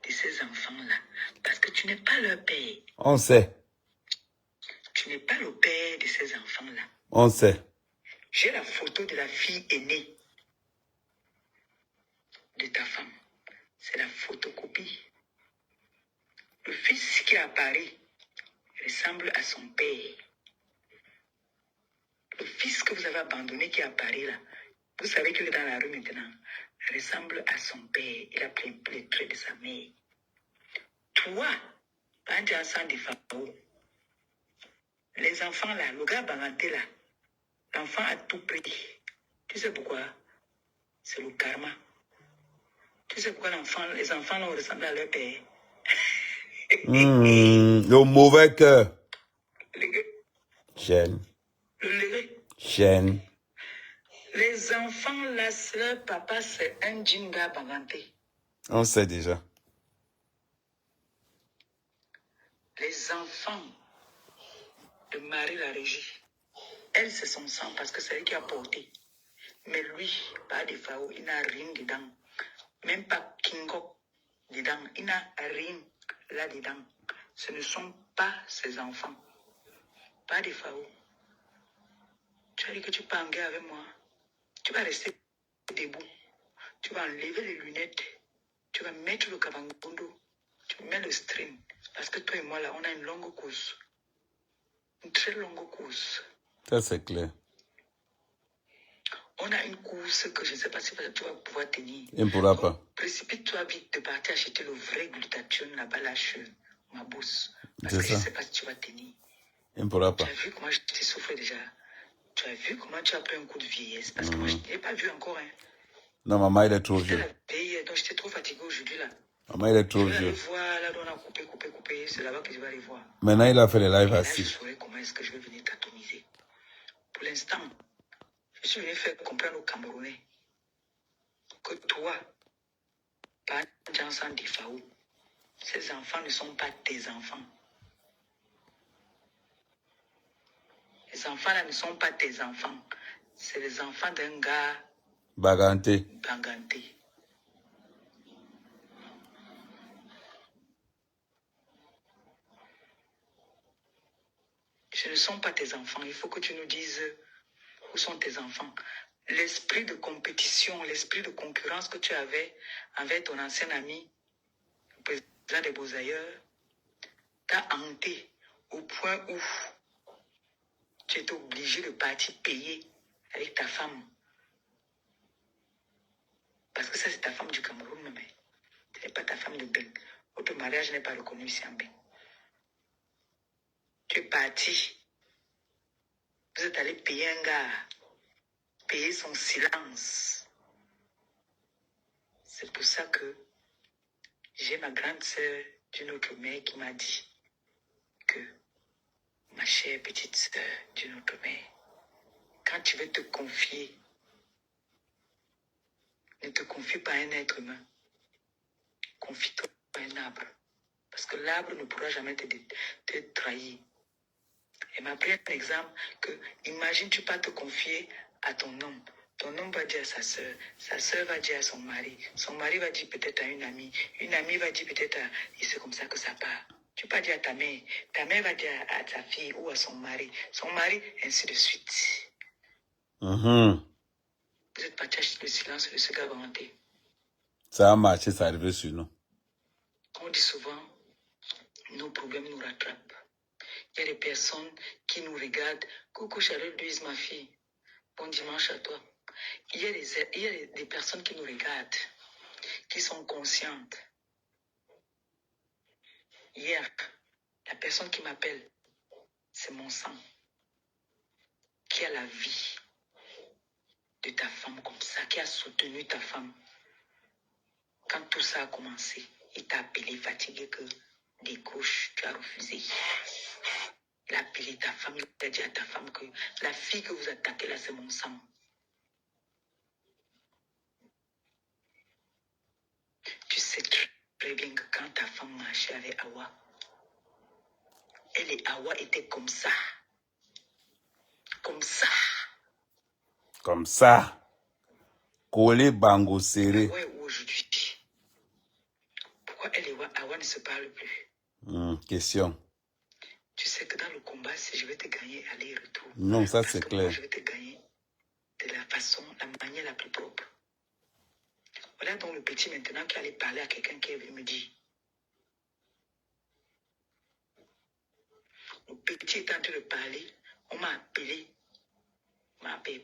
de ces enfants-là. Parce que tu n'es pas leur père. On sait. Tu n'es pas le père de ces enfants-là. On sait. J'ai la photo de la fille aînée de ta femme. C'est la photocopie. Le fils qui apparaît ressemble à son père. Le fils que vous avez abandonné qui apparaît là, vous savez qu'il est dans la rue maintenant, ressemble à son père. Il a pris les traits de sa mère. Toi, quand tu as un sang de Pharaon, les enfants là, le gars baranté là, l'enfant a tout pris. Tu sais pourquoi? C'est le karma. Tu sais pourquoi les enfants là ressemblent à leur père? Le mauvais cœur. Chaîne. Chaîne. Les enfants là, leur papa, c'est un djinga baranté. On sait déjà. Les enfants de Marie la Régie, elle, c'est son sang parce que c'est elle qui a porté. Mais lui, pas de Pharaon, il n'a rien dedans. Même pas Kingo dedans. Il n'a rien là-dedans. Ce ne sont pas ses enfants. Pas de Pharaon. Tu as dit que tu peux engager avec moi. Tu vas rester debout. Tu vas enlever les lunettes. Tu vas mettre le kabangondo. Tu mets le string. Parce que toi et moi, là, on a une longue course. Une très longue course. Ça, c'est clair. On a une course que je ne sais pas si tu vas pouvoir tenir. Il ne pourra pas. Précipite-toi vite de partir acheter le vrai glutathione là-bas, là, chez ma bourse. Parce C'est que je ne ça. sais pas si tu vas tenir. Il ne pourra pas. Tu as vu comment je t'ai souffert déjà? Tu as vu comment tu as pris un coup de vieillesse? Parce que moi, je ne l'ai pas vu encore. Hein. Non, maman, il est trop J'étais vieux. la veille, donc j'étais trop fatigué aujourd'hui là. Maman, il est Je trop vais aller vieux. voir, là, on a coupé. C'est là-bas que je vais aller voir. Maintenant, il a fait les lives Et là, je assis. saurai comment est-ce que je vais venir t'atomiser. Pour l'instant, je suis venu faire comprendre aux Camerounais que toi, pas Jansan Difaou, ces enfants ne sont pas tes enfants. Les enfants là ne sont pas tes enfants. C'est les enfants d'un gars Baganté. Banganté. Ce ne sont pas tes enfants. Il faut que tu nous dises où sont tes enfants. L'esprit de compétition, l'esprit de concurrence que tu avais avec ton ancien ami, le président des Beaux-Ailleurs, t'a hanté au point où tu étais obligé de partir payer avec ta femme. Parce que ça, c'est ta femme du Cameroun, mais ce n'est pas ta femme de Ben. Votre mariage n'est pas reconnu ici en Ben. Tu es parti. Vous êtes allé payer un gars, payer son silence. C'est pour ça que j'ai ma grande sœur d'une autre mère qui m'a dit que, ma chère petite sœur d'une autre mère, quand tu veux te confier, ne te confie pas à un être humain. Confie-toi à un arbre. Parce que l'arbre ne pourra jamais te trahir. Elle m'a pris un exemple que, imagine, tu peux te confier à ton homme. Ton homme va dire à sa sœur va dire à son mari va dire peut-être à une amie va dire peut-être à... Et c'est comme ça que ça part. Tu peux pas dire à ta mère va dire à sa fille ou à son mari, ainsi de suite. Vous êtes parti acheter le silence de ce gars vanté. Ça a marché, ça arrive sur nous. On dit souvent, nos problèmes nous rattrapent. Il y a des personnes qui nous regardent. Coucou Charlotte Louise, ma fille. Bon dimanche à toi. Il y a des personnes qui nous regardent, qui sont conscientes. Hier, la personne qui m'appelle, c'est mon sang, qui a la vie de ta femme comme ça, qui a soutenu ta femme. Quand tout ça a commencé, il t'a appelé fatigué que décroche, tu as refusé. Il a appelé ta femme, il a dit à ta femme que la fille que vous attaquez là, c'est mon sang. Tu sais très bien que quand ta femme marchait avec Awa, elle et Awa étaient comme ça. Comme ça. Comme ça. Collé, bango, serré. Awa est où aujourd'hui? Pourquoi elle et Awa ne se parlent plus? Question. Tu sais que dans le combat, si je vais te gagner aller-retour. Non, ça parce c'est que clair. moi, je vais te gagner de la façon, la manière la plus propre. Voilà donc le petit maintenant qui allait parler à quelqu'un qui est venu me dire. Le petit est en train de parler, on m'a appelé.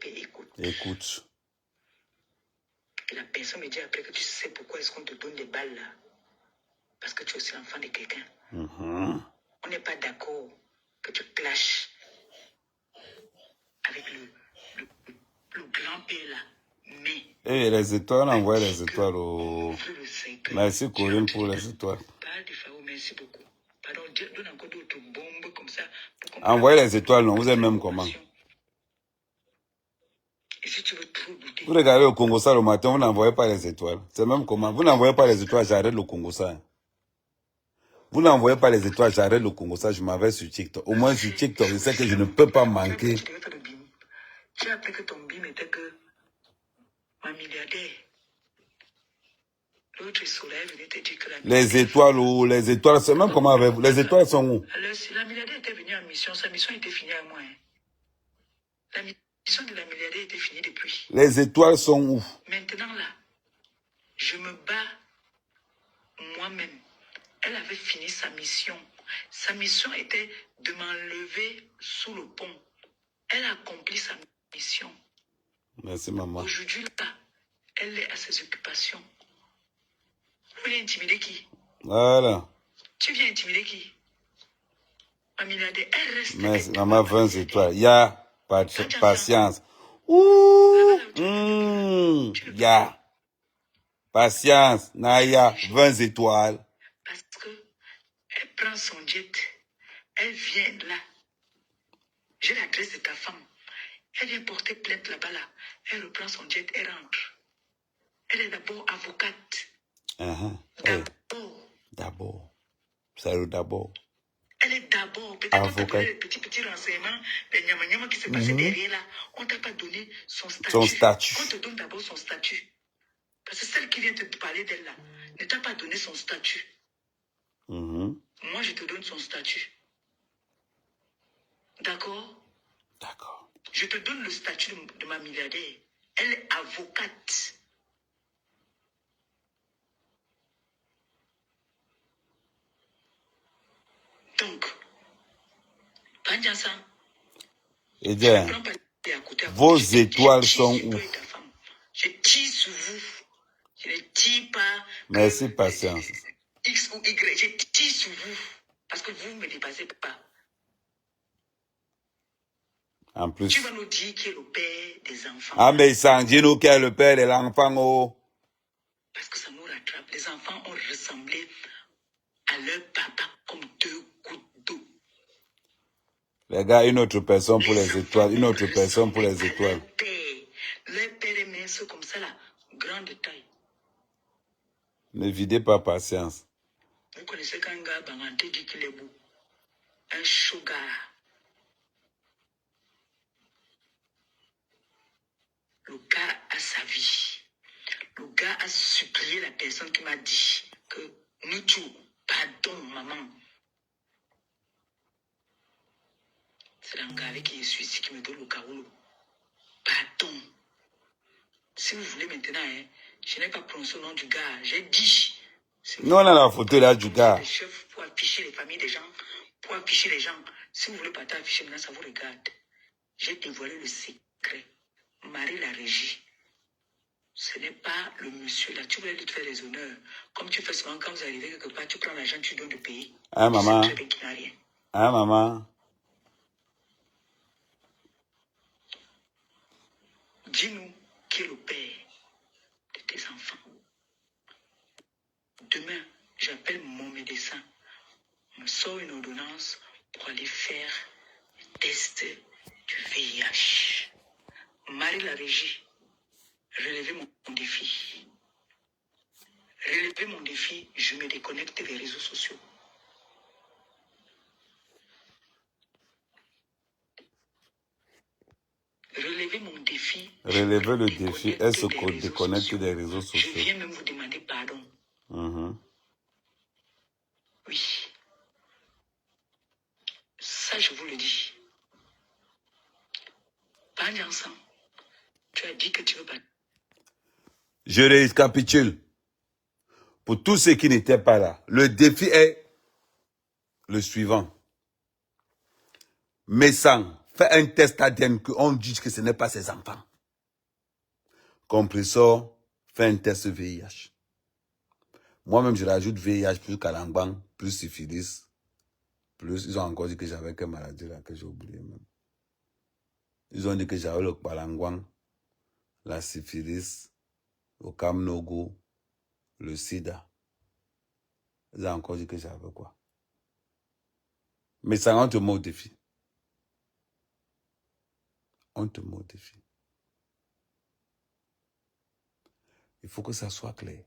Écoute. Écoute. Et la personne me dit après que tu sais pourquoi est-ce qu'on te donne des balles là. Parce que tu es aussi l'enfant de quelqu'un. On n'est pas d'accord que tu clashes avec le grand-père là. Mais... Et les étoiles, on envoie les étoiles au... Merci Corinne pour les étoiles. Merci beaucoup. Pardon, donne encore d'autres bombes comme ça. Envoyez les étoiles, non, vous êtes même comment? Et si tu veux trop douter... Vous regardez le Congo ça le matin, vous n'envoyez pas les étoiles. C'est même comment? Vous n'envoyez pas les étoiles, j'arrête le Congo ça. Vous n'envoyez pas les étoiles, j'arrête le Congo ça, je m'en vais sur TikTok. Au moins sur TikTok, je sais que je ne peux pas manquer. Tu as appris que ton bim était que un milliardaire. L'autre soleil venait te dire que les étoiles, c'est même comment avec vous? Les étoiles sont où? Alors, si la milliardaire était venue en mission, sa mission était finie à moi. Hein. La mission de la milliardaire était finie depuis. Les étoiles sont où? Maintenant là, je me bats moi-même. Elle avait fini sa mission. Sa mission était de m'enlever sous le pont. Elle a accompli sa mission. Merci maman. Aujourd'hui là, elle est à ses occupations. Vous voulez intimider qui? Voilà. Tu viens intimider qui? Ma milliardaire, elle reste. Merci maman, 20 étoiles. Il y a patience. Ouh. Il y a patience. Naya, 20 étoiles. Parce que elle prend son jet. Elle vient là. J'ai l'adresse de ta femme. Elle vient porter plainte là-bas là. Elle reprend son jet, elle rentre. Elle est d'abord avocate. D'abord. Salut d'abord. Elle est d'abord. Peut-être on t'a donné les petits renseignements, les nyama qui se passaient derrière là. On ne t'a pas donné son statut. On te donne d'abord son statut. Parce que celle qui vient te parler d'elle là ne t'a pas donné son statut. Moi, je te donne son statut. D'accord? D'accord. Je te donne le statut de ma milliardaire. Elle est avocate. Donc, eh bien, vos étoiles sont où? Je tire sur vous. Je ne tire pas. Merci, patience. X ou Y, je tire sur vous. Parce que vous ne me dépassez pas. En plus. Tu vas nous dire qui est le père des enfants. Ah, mais sans dire nous qui est le père de l'enfant, oh. Parce que ça nous rattrape. Les enfants ont ressemblé à leur papa comme deux gouttes d'eau. Les gars, une autre personne pour les étoiles. Une autre personne pour les étoiles. Leur père est mince comme ça, là. Grande taille. Ne videz pas patience. Vous connaissez qu'un gars, Bangante dit qu'il est beau. Un sugar. Le gars a sa vie. Le gars a supplié la personne qui m'a dit que nous tous, pardon, maman. C'est un gars avec qui je suis ici qui me donne le carreau. Pardon. Si vous voulez maintenant, hein, je n'ai pas prononcé le nom du gars. J'ai dit. Nous, on a la photo là du gars. Des chefs pour afficher les familles des gens, pour afficher les gens. Si vous voulez partir afficher maintenant, ça vous regarde. J'ai dévoilé le secret. Marie la régie. Ce n'est pas le monsieur là. Tu voulais lui faire les honneurs. Comme tu fais souvent quand vous arrivez quelque part, tu prends l'argent, tu donnes le pays. Hein, Tu sais maman? très bien qu'il n'a rien. Hein, maman? Dis-nous qui est le père de tes enfants. Demain, j'appelle mon médecin. On me sort une ordonnance pour aller faire le test du VIH. Marie la régie, relevez mon défi. Relevez mon défi, je me déconnecte des réseaux sociaux. Relevez mon défi. Relevez le défi. Elle se déconnecte des réseaux Je sociaux. viens même vous demander pardon. Oui. Ça, je vous le dis. Pas ensemble. Tu as dit que tu veux pas. Je récapitule. Pour tous ceux qui n'étaient pas là, le défi est le suivant. Messang, fais un test ADN qu'on dise que ce n'est pas ses enfants. Compressor, fais un test VIH. Moi-même, je rajoute VIH plus Kalangban, plus syphilis, plus... Ils ont encore dit que j'avais quelle maladie là que j'ai oublié même. Ils ont dit que j'avais le Kalangban, la syphilis, le Kamnogo, le sida. Ils ont encore dit que j'avais quoi. Mais ça, on te met au défi. On te met au défi. Il faut que ça soit clair.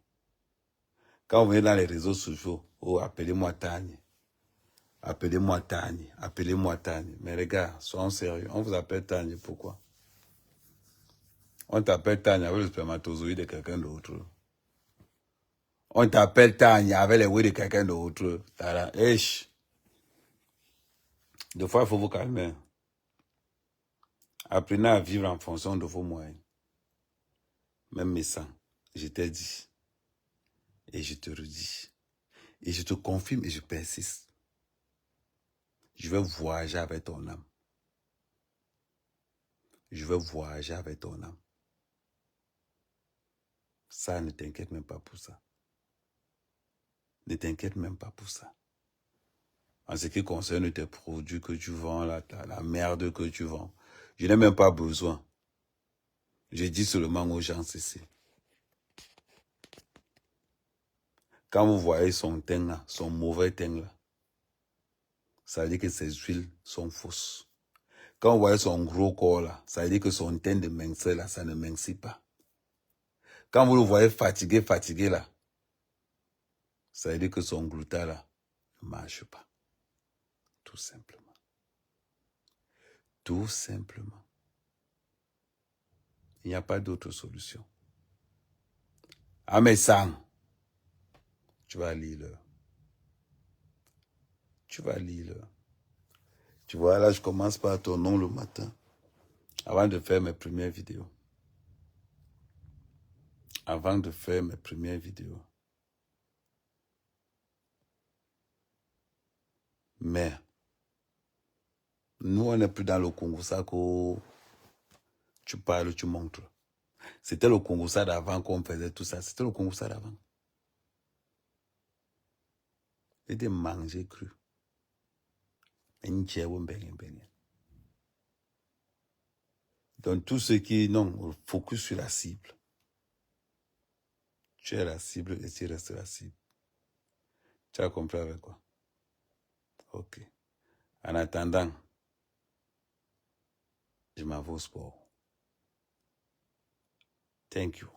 Quand vous venez dans les réseaux sociaux, oh, appelez-moi Tani. Appelez-moi Tani. Appelez-moi Tani. Mais les gars, soyons sérieux. On vous appelle Tani, pourquoi? On t'appelle Tani avec le spermatozoïde de quelqu'un d'autre. On t'appelle Tani avec les oui de quelqu'un d'autre. Des fois, il faut vous calmer. Apprenez à vivre en fonction de vos moyens. Même mes sangs, je t'ai dit. Et je te redis. Et je te confirme et je persiste. Je vais voyager avec ton âme. Je vais voyager avec ton âme. Ça, ne t'inquiète même pas pour ça. Ne t'inquiète même pas pour ça. En ce qui concerne tes produits que tu vends, la merde que tu vends, je n'ai même pas besoin. Je dis seulement aux gens ceci. Quand vous voyez son teint là, son mauvais teint là, ça veut dire que ses huiles sont fausses. Quand vous voyez son gros corps là, ça veut dire que son teint de minceur là, ça ne mincit pas. Quand vous le voyez fatigué là, ça veut dire que son gluta là ne marche pas. Tout simplement. Tout simplement. Il n'y a pas d'autre solution. Ah mais Sam, tu vas lire l'heure. Tu vas lire l'heure. Tu vois, là, je commence par ton nom le matin, avant de faire mes premières vidéos. Avant de faire mes premières vidéos. Mais, nous, on n'est plus dans le Congo, ça que tu parles, tu montres. C'était le Congo ça d'avant qu'on faisait tout ça. C'était le Congo ça d'avant. C'était manger cru. Donc, tous ceux qui, non, focus sur la cible. Tu es la cible et tu restes la cible. Tu as compris avec quoi? Ok. En attendant, je m'en vais au sport. Thank you.